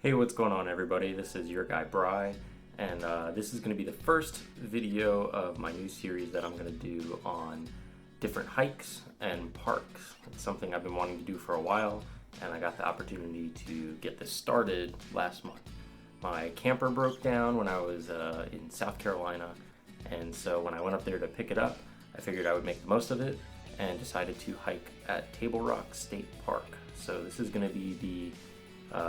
Hey, what's going on, everybody? This is your guy Bry, and this is going to be the first video of my new series that I'm going to do on different hikes and parks. It's something I've been wanting to do for a while, and I got the opportunity to get this started last month. My camper broke down when I was in South Carolina, and so when I went up there to pick it up, I figured I would make the most of it and decided to hike at Table Rock State Park. So this is going to be the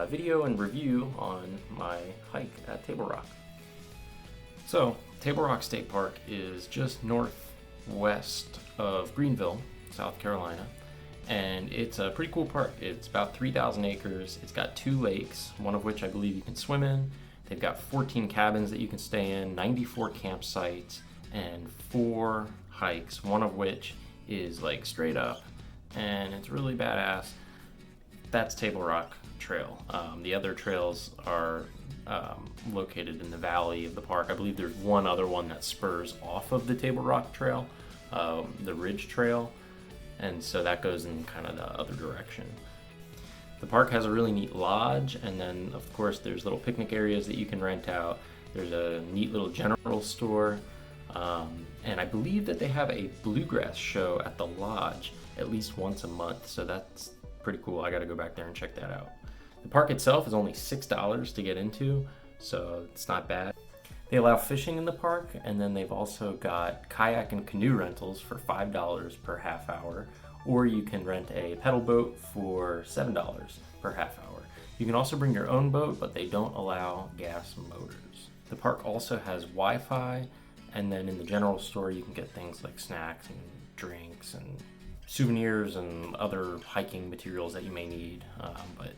video and review on my hike at Table Rock. So, Table Rock State Park is just northwest of Greenville, South Carolina, and it's a pretty cool park. It's about 3,000 acres. It's got 2 lakes, one of which I believe you can swim in. They've got 14 cabins that you can stay in, 94 campsites, and 4 hikes, one of which is like straight up, and it's really badass. That's Table Rock Trail. The other trails are located in the valley of the park. I believe there's one other one that spurs off of the Table Rock Trail, the Ridge Trail, and so that goes in kind of the other direction. The park has a really neat lodge, and then of course there's little picnic areas that you can rent out. There's a neat little general store, and I believe that they have a bluegrass show at the lodge at least once a month, so that's pretty cool. I gotta go back there and check that out. The park itself is only $6 to get into, so it's not bad. They allow fishing in the park, and then they've also got kayak and canoe rentals for $5 per half hour, or you can rent a pedal boat for $7 per half hour. You can also bring your own boat, but they don't allow gas motors. The park also has Wi-Fi, and then in the general store you can get things like snacks and drinks and souvenirs and other hiking materials that you may need, but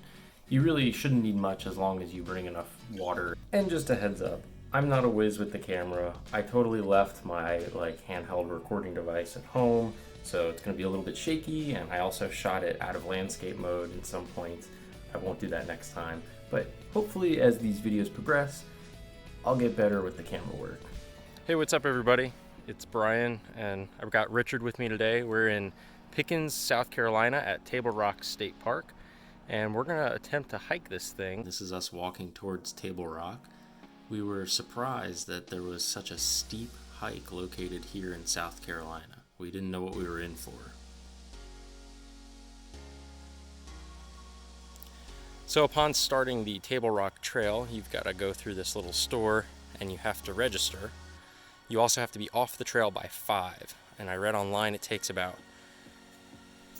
you really shouldn't need much as long as you bring enough water. And just a heads up, I'm not a whiz with the camera. I totally left my handheld recording device at home, so it's going to be a little bit shaky, and I also shot it out of landscape mode in some points. I won't do that next time, but hopefully as these videos progress, I'll get better with the camera work. Hey, what's up everybody? It's Brian, and I've got Richard with me today. We're in Pickins, South Carolina at Table Rock State Park, and we're gonna attempt to hike this thing. This is us walking towards Table Rock. We were surprised that there was such a steep hike located here in South Carolina. We didn't know what we were in for. So upon starting the Table Rock Trail, you've got to go through this little store and you have to register. You also have to be off the trail by 5, and I read online it takes about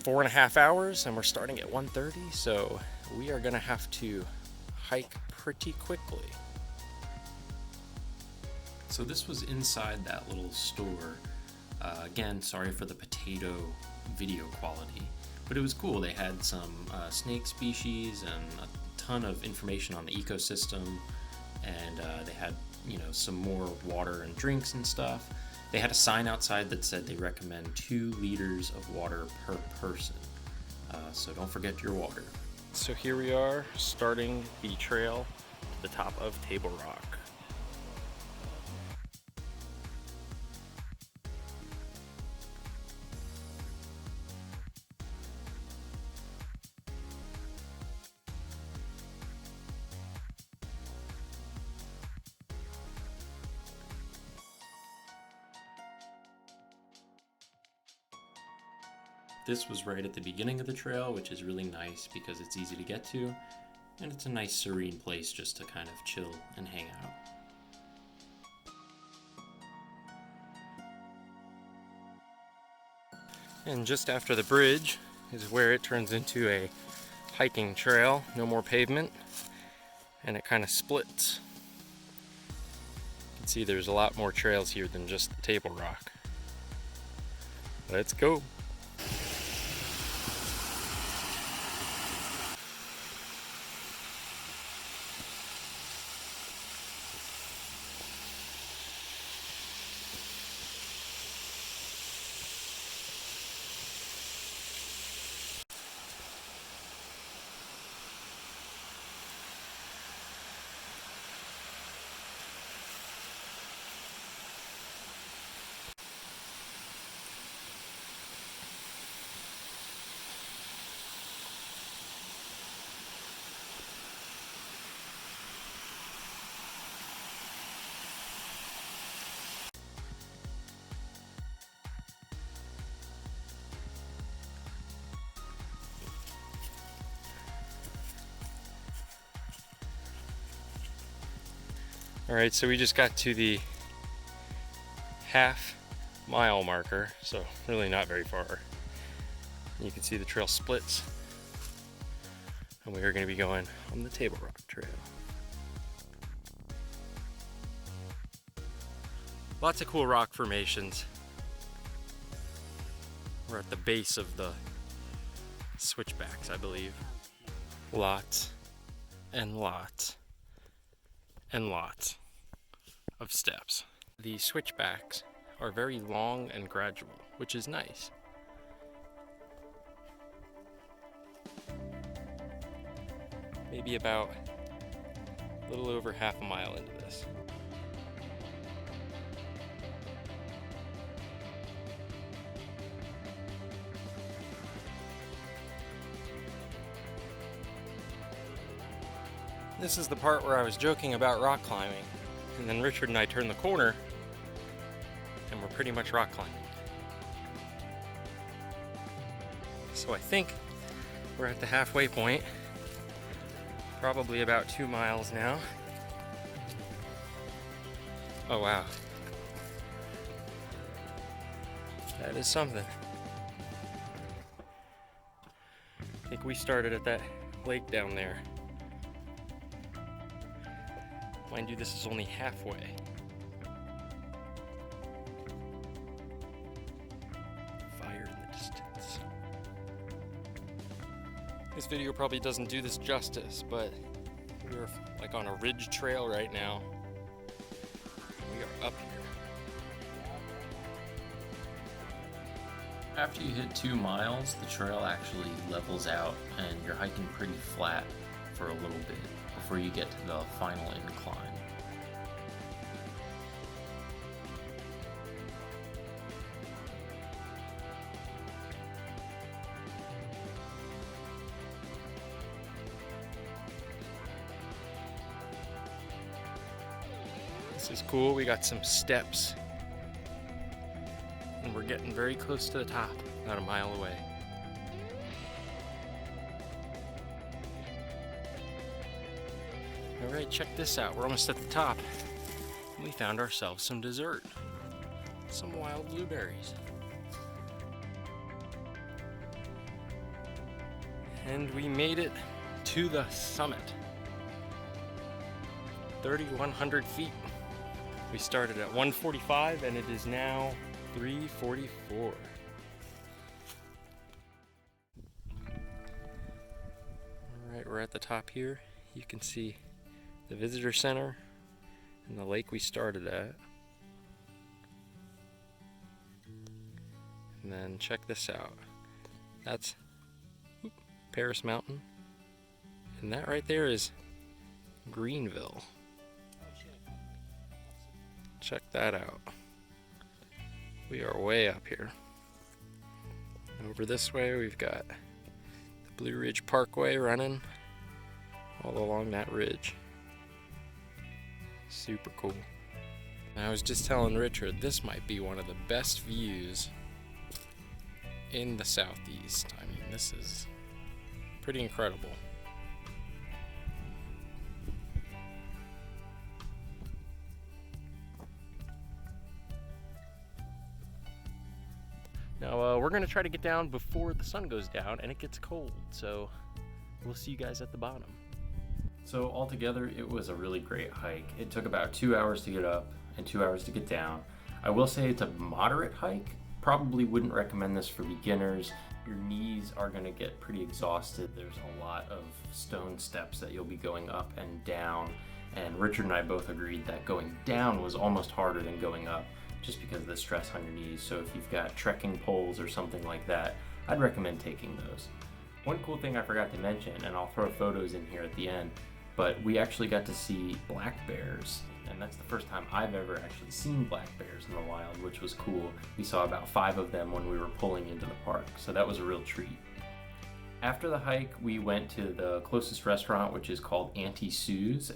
4.5 hours, and we're starting at 1:30, so we are gonna have to hike pretty quickly. So this was inside that little store. Again, sorry for the potato video quality, but it was cool. They had some snake species and a ton of information on the ecosystem, and they had some more water and drinks and stuff. They had a sign outside that said they recommend 2 liters of water per person, so don't forget your water. So here we are, starting the trail to the top of Table Rock. This was right at the beginning of the trail, which is really nice because it's easy to get to, and it's a nice serene place just to kind of chill and hang out. And just after the bridge is where it turns into a hiking trail, no more pavement, and it kind of splits. You can see there's a lot more trails here than just the Table Rock. Let's go. Alright, so we just got to the half-mile marker, so really not very far. You can see the trail splits, and we are going to be going on the Table Rock Trail. Lots of cool rock formations. We're at the base of the switchbacks, I believe. Lots and lots and lots of steps. The switchbacks are very long and gradual, which is nice. Maybe about a little over half a mile into this. This is the part where I was joking about rock climbing, and then Richard and I turned the corner, and we're pretty much rock climbing. So I think we're at the halfway point, probably about 2 miles now. Oh wow. That is something. I think we started at that lake down there. Mind you, this is only halfway. Fire in the distance. This video probably doesn't do this justice, but we're like on a ridge trail right now. We are up here. After you hit 2 miles, the trail actually levels out and you're hiking pretty flat for a little bit before you get to the final incline. This is cool. We got some steps. And we're getting very close to the top, about a mile away. Alright, check this out. We're almost at the top. We found ourselves some dessert. Some wild blueberries. And we made it to the summit. 3,100 feet. We started at 145 and it is now 344. Alright, we're at the top here. You can see the visitor center and the lake we started at. And then check this out. That's Paris Mountain. And that right there is Greenville. Check that out. We are way up here. Over this way we've got the Blue Ridge Parkway running all along that ridge. Super cool. And I was just telling Richard, this might be one of the best views in the southeast. I mean, this is pretty incredible. Now we're gonna try to get down before the sun goes down and it gets cold, so we'll see you guys at the bottom. So altogether, it was a really great hike. It took about 2 hours to get up and 2 hours to get down. I will say it's a moderate hike. Probably wouldn't recommend this for beginners. Your knees are gonna get pretty exhausted. There's a lot of stone steps that you'll be going up and down. And Richard and I both agreed that going down was almost harder than going up, just because of the stress on your knees. So if you've got trekking poles or something like that, I'd recommend taking those. One cool thing I forgot to mention, and I'll throw photos in here at the end, but we actually got to see black bears, and that's the first time I've ever actually seen black bears in the wild, which was cool. We saw about 5 of them when we were pulling into the park, so that was a real treat. After the hike, we went to the closest restaurant, which is called Aunty,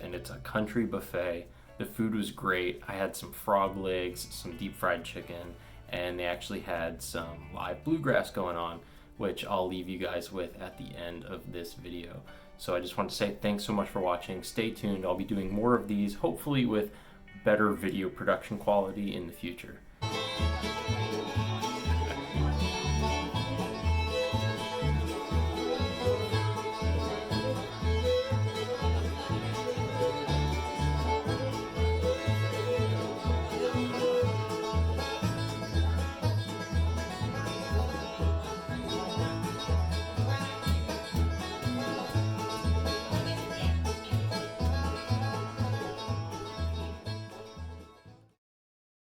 and it's a country buffet. The food was great. I had some frog legs, some deep fried chicken, and they actually had some live bluegrass going on. which I'll leave you guys with at the end of this video. So I just want to say thanks so much for watching. Stay tuned. I'll be doing more of these, hopefully with better video production quality in the future.